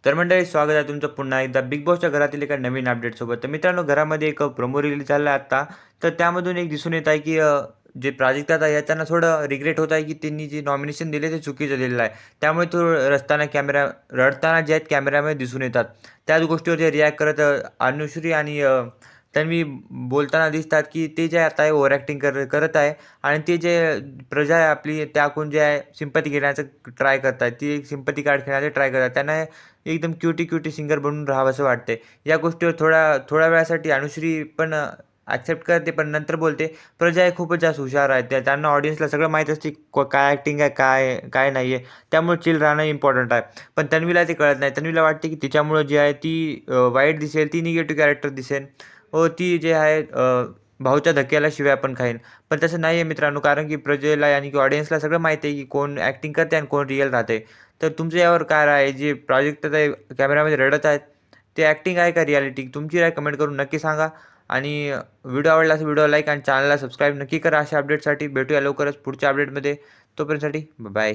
तर मंडळी स्वागत आहे तुमचं पुन्हा एकदा बिग बॉसच्या घरातील एका नवीन अपडेटसोबत. तर मित्रांनो घरामध्ये एक प्रोमो रिलीज झाला आहे आत्ता. तर त्यामधून एक दिसून येत आहे की जे प्राजक्ता आहे त्यांना थोडं रिग्रेट होत आहे की त्यांनी जे नॉमिनेशन दिले ते चुकीचं दिलेलं आहे. त्यामुळे तो रडताना जे आहेत कॅमेऱ्यामध्ये दिसून येतात. त्याच गोष्टीवर ते रिॲक्ट करत अनुश्री आणि तन्वी बोलताना दिसतात की ते जे आता आहे ओव्हर ॲक्टिंग करत आहे आणि ते जे प्रजा आहे आपली त्याकडून जे आहे सिंपती घेण्याचं ट्राय करत आहेत. ती एक सिंपती कार्ड खेळण्याचं ट्राय करत आहेत. त्यांना एकदम क्युटी सिंगर बनून राहावंसं वाटते. या गोष्टीवर थोड्या वेळासाठी अनुश्री पण ॲक्सेप्ट करते, पण नंतर बोलते, "प्रजा हे खूपच जास्त हुशार आहेत. त्यांना ऑडियन्सला सगळं माहीत असते काय ॲक्टिंग आहे, काय काय नाही आहे. त्यामुळे चिल राहणं इम्पॉर्टंट आहे." पण तन्वीला ते कळत नाही. तन्वीला वाटते की तिच्यामुळं जे आहे ती वाईट दिसेल, ती निगेटिव्ह कॅरेक्टर दिसेल व ती जे आहे भाऊच्या धक्क्याला शिव्या पण खाईन. पण तसं नाही आहे मित्रांनो, कारण की प्रजेला आणि की ऑडियन्सला सगळं माहिती आहे की कोण ॲक्टिंग करते आणि कोण रिअल राहते. तर तुमचं यावर काय राय आहे? जे प्रोजेक्ट ते कॅमेरामध्ये रडत आहेत, ते ॲक्टिंग आहे का रिॲलिटी? तुमची राय कमेंट करून नक्की सांगा. आणि व्हिडिओ आवडला असेल व्हिडिओ लाईक आणि चॅनलला सबस्क्राईब नक्की करा. अशा अपडेटसाठी भेटूया लवकरच पुढच्या अपडेटमध्ये. तोपर्यंतसाठी बाय.